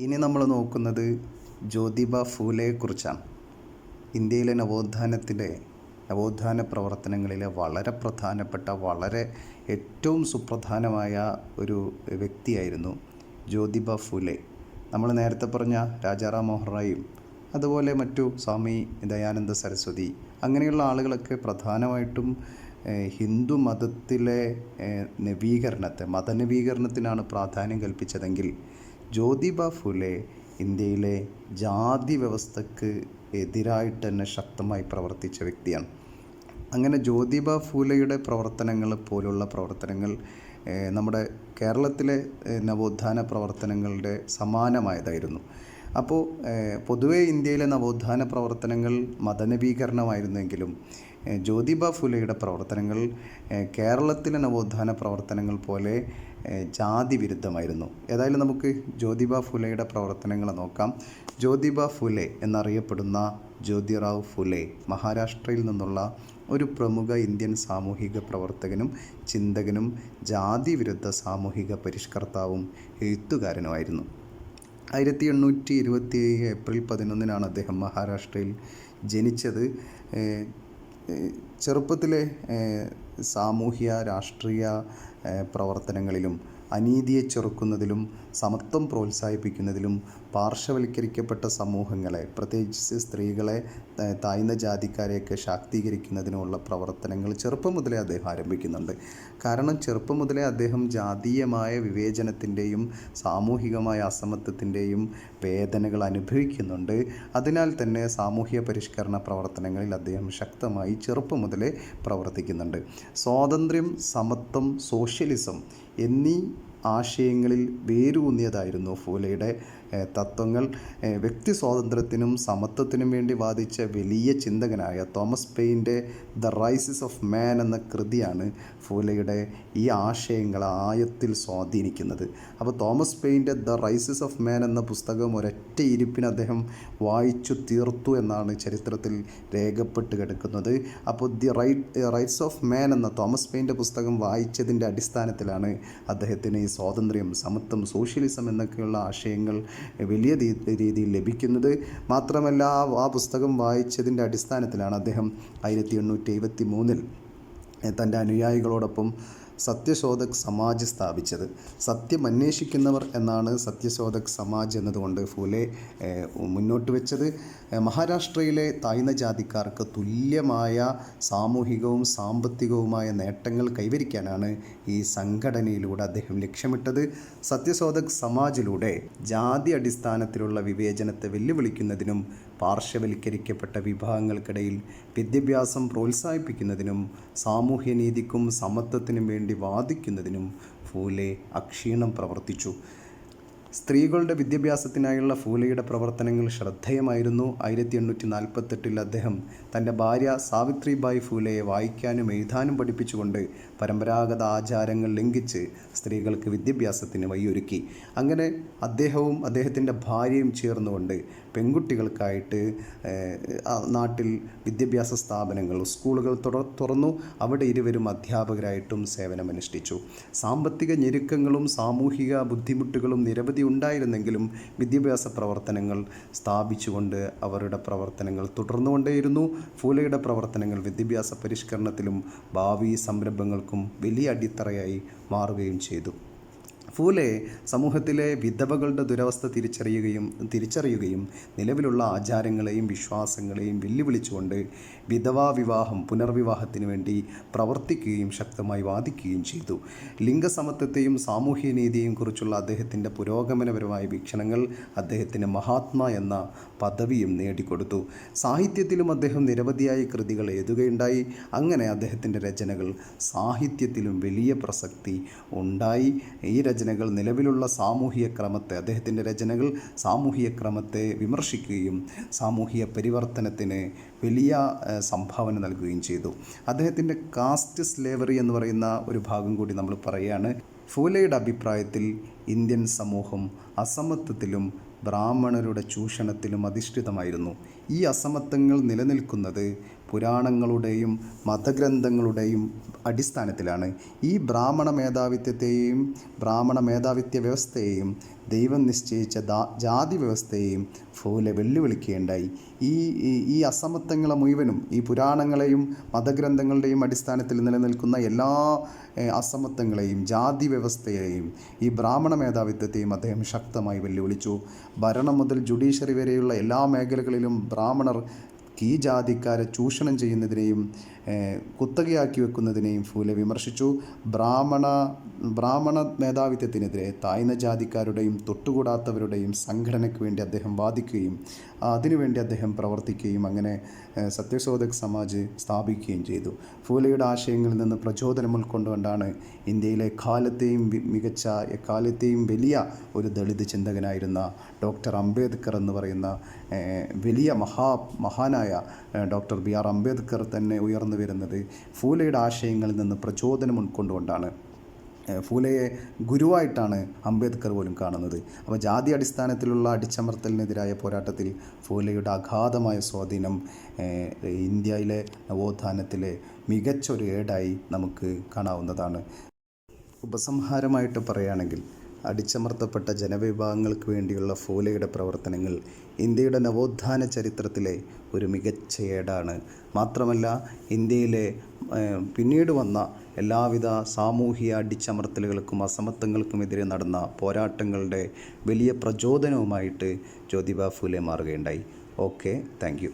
ഇനി നമ്മൾ നോക്കുന്നത് ജ്യോതിബ ഫൂലെയെക്കുറിച്ചാണ്. ഇന്ത്യയിലെ നവോത്ഥാന പ്രവർത്തനങ്ങളിലെ വളരെ പ്രധാനപ്പെട്ട, വളരെ ഏറ്റവും സുപ്രധാനമായ ഒരു വ്യക്തിയായിരുന്നു ജ്യോതിബ ഫൂലെ. നമ്മൾ നേരത്തെ പറഞ്ഞ രാജാറാം മോഹൻ റായും അതുപോലെ മറ്റു സ്വാമി ദയാനന്ദ സരസ്വതി അങ്ങനെയുള്ള ആളുകളൊക്കെ പ്രധാനമായിട്ടും ഹിന്ദു മതത്തിലെ മതനവീകരണത്തിനാണ് പ്രാധാന്യം കൽപ്പിച്ചതെങ്കിൽ ജ്യോതിബ ഫൂലെ ഇന്ത്യയിലെ ജാതി വ്യവസ്ഥയ്ക്ക് എതിരായിട്ട് തന്നെ ശക്തമായി പ്രവർത്തിച്ച വ്യക്തിയാണ്. അങ്ങനെ ജ്യോതിബ ഫൂലെയുടെ പോലുള്ള പ്രവർത്തനങ്ങൾ നമ്മുടെ കേരളത്തിലെ നവോത്ഥാന പ്രവർത്തനങ്ങളുടെ സമാനമായതായിരുന്നു. അപ്പോൾ പൊതുവേ ഇന്ത്യയിലെ നവോത്ഥാന പ്രവർത്തനങ്ങൾ മതനവീകരണമായിരുന്നെങ്കിലും ജ്യോതിബ ഫൂലെയുടെ പ്രവർത്തനങ്ങൾ കേരളത്തിലെ നവോത്ഥാന പ്രവർത്തനങ്ങൾ പോലെ ജാതി വിരുദ്ധമായിരുന്നു. ഏതായാലും നമുക്ക് ജ്യോതിബ ഫൂലെയുടെ പ്രവർത്തനങ്ങൾ നോക്കാം. ജ്യോതിബ ഫൂലെ എന്നറിയപ്പെടുന്ന ജ്യോതിറാവ് ഫൂലെ മഹാരാഷ്ട്രയിൽ നിന്നുള്ള ഒരു പ്രമുഖ ഇന്ത്യൻ സാമൂഹിക പ്രവർത്തകനും ചിന്തകനും ജാതി വിരുദ്ധ സാമൂഹിക പരിഷ്കർത്താവും എഴുത്തുകാരനുമായിരുന്നു. 1827 ഏപ്രിൽ 11 അദ്ദേഹം മഹാരാഷ്ട്രയിൽ ജനിച്ചത്. ചെറുപ്പത്തിലെ സാമൂഹ്യ രാഷ്ട്രീയ പ്രവർത്തനങ്ങളിലും അനീതിയെ ചെറുക്കുന്നതിലും സമത്വം പ്രോത്സാഹിപ്പിക്കുന്നതിലും പാർശ്വവൽക്കരിക്കപ്പെട്ട സമൂഹങ്ങളെ, പ്രത്യേകിച്ച് സ്ത്രീകളെ, താഴ്ന്ന ജാതിക്കാരെയൊക്കെ ശാക്തീകരിക്കുന്നതിനുള്ള പ്രവർത്തനങ്ങൾ ചെറുപ്പം മുതലേ അദ്ദേഹം ആരംഭിക്കുന്നുണ്ട്. കാരണം ചെറുപ്പം മുതലേ അദ്ദേഹം ജാതീയമായ വിവേചനത്തിൻ്റെയും സാമൂഹികമായ അസമത്വത്തിൻ്റെയും വേദനകൾ അനുഭവിക്കുന്നുണ്ട്. അതിനാൽ തന്നെ സാമൂഹ്യ പരിഷ്കരണ പ്രവർത്തനങ്ങളിൽ അദ്ദേഹം ശക്തമായി ചെറുപ്പം മുതലേ പ്രവർത്തിക്കുന്നുണ്ട്. സ്വാതന്ത്ര്യം, സമത്വം, സോഷ്യലിസം എന്നീ ആശയങ്ങളിൽ വേരൂന്നിയതായിരുന്നു ഫൂലെയുടെ തത്വങ്ങൾ. വ്യക്തി സ്വാതന്ത്ര്യത്തിനും സമത്വത്തിനും വേണ്ടി വാദിച്ച വലിയ ചിന്തകനായ തോമസ് പെയിൻ്റെ ദ റൈസസ് ഓഫ് മാൻ എന്ന കൃതിയാണ് ഫൂലെയുടെ ഈ ആശയങ്ങളെ ആഴത്തിൽ സ്വാധീനിക്കുന്നത്. അപ്പോൾ തോമസ് പെയിൻ്റെ ദ റൈസസ് ഓഫ് മാൻ എന്ന പുസ്തകം ഒരൊറ്റ ഇരിപ്പിന് അദ്ദേഹം വായിച്ചു തീർത്തു എന്നാണ് ചരിത്രത്തിൽ രേഖപ്പെട്ട് കിടക്കുന്നത്. അപ്പോൾ റൈറ്റ്സ് ഓഫ് മാൻ എന്ന തോമസ് പെയിൻ്റെ പുസ്തകം വായിച്ചതിൻ്റെ അടിസ്ഥാനത്തിലാണ് അദ്ദേഹത്തിന് ഈ സ്വാതന്ത്ര്യം, സമത്വം, സോഷ്യലിസം എന്നൊക്കെയുള്ള ആശയങ്ങൾ വലിയ രീതിയിൽ ലഭിക്കുന്നത്. മാത്രമല്ല ആ പുസ്തകം വായിച്ചതിൻ്റെ അടിസ്ഥാനത്തിലാണ് അദ്ദേഹം 1873 തൻ്റെ അനുയായികളോടൊപ്പം സത്യശോധക് സമാജ് സ്ഥാപിച്ചത്. സത്യം അന്വേഷിക്കുന്നവർ എന്നാണ് സത്യശോധക് സമാജ് എന്നതുകൊണ്ട് ഫൂലെ മുന്നോട്ട് വെച്ചത്. മഹാരാഷ്ട്രയിലെ താഴ്ന്ന ജാതിക്കാർക്ക് തുല്യമായ സാമൂഹികവും സാമ്പത്തികവുമായ നേട്ടങ്ങൾ കൈവരിക്കാനാണ് ഈ സംഘടനയിലൂടെ അദ്ദേഹം ലക്ഷ്യമിട്ടത്. സത്യശോധക് സമാജിലൂടെ ജാതി അടിസ്ഥാനത്തിലുള്ള വിവേചനത്തെ വെല്ലുവിളിക്കുന്നതിനും പാർശ്വവൽക്കരിക്കപ്പെട്ട വിഭാഗങ്ങൾക്കിടയിൽ വിദ്യാഭ്യാസം പ്രോത്സാഹിപ്പിക്കുന്നതിനും സാമൂഹ്യനീതിക്കും സമത്വത്തിനും വേണ്ടി വാദിക്കുന്നതിനും ഫൂലെ അക്ഷീണം പ്രവർത്തിച്ചു. സ്ത്രീകളുടെ വിദ്യാഭ്യാസത്തിനായുള്ള ഫൂലെയുടെ പ്രവർത്തനങ്ങൾ ശ്രദ്ധേയമായിരുന്നു. 1848 അദ്ദേഹം തൻ്റെ ഭാര്യ സാവിത്രിബായി ഫൂലെയെ വായിക്കാനും എഴുതാനും പഠിപ്പിച്ചുകൊണ്ട് പരമ്പരാഗത ആചാരങ്ങൾ ലംഘിച്ച് സ്ത്രീകൾക്ക് വിദ്യാഭ്യാസത്തിന് വഴിയൊരുക്കി. അങ്ങനെ അദ്ദേഹവും അദ്ദേഹത്തിൻ്റെ ഭാര്യയും ചേർന്നുകൊണ്ട് പെൺകുട്ടികൾക്കായിട്ട് നാട്ടിൽ വിദ്യാഭ്യാസ സ്ഥാപനങ്ങൾ, സ്കൂളുകൾ തുറന്നു. അവിടെ ഇരുവരും അധ്യാപകരായിട്ടും സേവനമനുഷ്ഠിച്ചു. സാമ്പത്തിക ഞെരുക്കങ്ങളും സാമൂഹിക ബുദ്ധിമുട്ടുകളും നിരവധി ഉണ്ടായിരുന്നെങ്കിലും വിദ്യാഭ്യാസ പ്രവർത്തനങ്ങൾ സ്ഥാപിച്ചുകൊണ്ട് അവരുടെ പ്രവർത്തനങ്ങൾ തുടർന്നുകൊണ്ടേയിരുന്നു. ഫൂലെയുടെ പ്രവർത്തനങ്ങൾ വിദ്യാഭ്യാസ പരിഷ്കരണത്തിലും ഭാവി സംരംഭങ്ങൾക്കും വലിയ അടിത്തറയായി മാറുകയും ചെയ്തു. ഫൂലെ സമൂഹത്തിലെ വിധവകളുടെ ദുരവസ്ഥ തിരിച്ചറിയുകയും നിലവിലുള്ള ആചാരങ്ങളെയും വിശ്വാസങ്ങളെയും വെല്ലുവിളിച്ചുകൊണ്ട് വിധവാ വിവാഹം, പുനർവിവാഹത്തിന് വേണ്ടി പ്രവർത്തിക്കുകയും ശക്തമായി വാദിക്കുകയും ചെയ്തു. ലിംഗസമത്വത്തെയും സാമൂഹ്യനീതിയെയും കുറിച്ചുള്ള അദ്ദേഹത്തിൻ്റെ പുരോഗമനപരമായ വീക്ഷണങ്ങൾ അദ്ദേഹത്തിന് മഹാത്മാ എന്ന പദവിയും നേടിക്കൊടുത്തു. സാഹിത്യത്തിലും അദ്ദേഹം നിരവധിയായ കൃതികൾ എഴുതുകയുണ്ടായി. അങ്ങനെ അദ്ദേഹത്തിൻ്റെ രചനകൾ സാഹിത്യത്തിലും വലിയ പ്രസക്തി ഉണ്ടായി. ഈ രചനകൾ നിലവിലുള്ള അദ്ദേഹത്തിൻ്റെ രചനകൾ സാമൂഹിക ക്രമത്തെ വിമർശിക്കുകയും സാമൂഹിക പരിവർത്തനത്തിന് വലിയ സംഭാവന നൽകുകയും ചെയ്തു. അദ്ദേഹത്തിൻ്റെ കാസ്റ്റ് സ്ലേവറി എന്ന് പറയുന്ന ഒരു ഭാഗം കൂടി നമ്മൾ പറയുകയാണ്. ഫൂലെയുടെ അഭിപ്രായത്തിൽ ഇന്ത്യൻ സമൂഹം അസമത്വത്തിലും ബ്രാഹ്മണരുടെ ചൂഷണത്തിലും അധിഷ്ഠിതമായിരുന്നു. ഈ അസമത്വങ്ങൾ നിലനിൽക്കുന്നത് പുരാണങ്ങളുടെയും മതഗ്രന്ഥങ്ങളുടെയും അടിസ്ഥാനത്തിലാണ്. ഈ ബ്രാഹ്മണ മേധാവിത്യ വ്യവസ്ഥയെയും ദൈവം നിശ്ചയിച്ച ജാതി വ്യവസ്ഥയെയും ഫൂലെ വെല്ലുവിളിക്കുകയുണ്ടായി. ഈ അസമത്വങ്ങളെ മുഴുവനും, ഈ പുരാണങ്ങളെയും മതഗ്രന്ഥങ്ങളുടെയും അടിസ്ഥാനത്തിൽ നിലനിൽക്കുന്ന എല്ലാ അസമത്വങ്ങളെയും ജാതി വ്യവസ്ഥയെയും ഈ ബ്രാഹ്മണ മേധാവിത്വത്തെയും അദ്ദേഹം ശക്തമായി വെല്ലുവിളിച്ചു. ഭരണം മുതൽ ജുഡീഷ്യറി വരെയുള്ള എല്ലാ മേഖലകളിലും ബ്രാഹ്മണർ ഈ ജാതിക്കാരെ ചൂഷണം ചെയ്യുന്നതിനെയും കുത്തകയാക്കി വെക്കുന്നതിനെയും ഫൂലെ വിമർശിച്ചു. ബ്രാഹ്മണ മേധാവിത്വത്തിനെതിരെ താഴ്ന്ന ജാതിക്കാരുടെയും തൊട്ടുകൂടാത്തവരുടെയും സംഘടനയ്ക്ക് വേണ്ടി അദ്ദേഹം വാദിക്കുകയും അതിനുവേണ്ടി അദ്ദേഹം പ്രവർത്തിക്കുകയും അങ്ങനെ സത്യശോധക് സമാജ് സ്ഥാപിക്കുകയും ചെയ്തു. ഫൂലെയുടെ ആശയങ്ങളിൽ നിന്ന് പ്രചോദനം ഉൾക്കൊണ്ടുകൊണ്ടാണ് ഇന്ത്യയിലെ എക്കാലത്തെയും വലിയ ഒരു ദളിത് ചിന്തകനായിരുന്ന ഡോക്ടർ അംബേദ്കർ എന്ന് പറയുന്ന വലിയ മഹാനായ ഡോക്ടർ ബി ആർ അംബേദ്കർ തന്നെ ഉയർന്നു വരുന്നത് ഫൂലെയുടെ ആശയങ്ങളിൽ നിന്ന് പ്രചോദനം ഉൾക്കൊണ്ടുകൊണ്ടാണ്. ഫൂലെയെ ഗുരുവായിട്ടാണ് അംബേദ്കർ പോലും കാണുന്നത്. അപ്പോൾ ജാതി അടിസ്ഥാനത്തിലുള്ള അടിച്ചമർത്തലിനെതിരായ പോരാട്ടത്തിൽ ഫൂലെയുടെ അഗാധമായ സ്വാധീനം ഇന്ത്യയിലെ നവോത്ഥാനത്തിലെ മികച്ചൊരു ഏടായി നമുക്ക് കാണാവുന്നതാണ്. ഉപസംഹാരമായിട്ട് പറയുകയാണെങ്കിൽ അടിച്ചമർത്തപ്പെട്ട ജനവിഭാഗങ്ങൾക്ക് വേണ്ടിയുള്ള ഫൂലെയുടെ പ്രവർത്തനങ്ങൾ ഇന്ത്യയുടെ നവോത്ഥാന ചരിത്രത്തിലെ ഒരു മികച്ച ഏടാണ്. മാത്രമല്ല ഇന്ത്യയിലെ പിന്നീട് വന്ന എല്ലാവിധ സാമൂഹിക അടിച്ചമർത്തലുകൾക്കും അസമത്വങ്ങൾക്കുമെതിരെ നടന്ന പോരാട്ടങ്ങളുടെ വലിയ പ്രചോദനവുമായിട്ട് ജ്യോതിബ ഫൂലെ മാറുകയുണ്ടായി. Okay, thank U.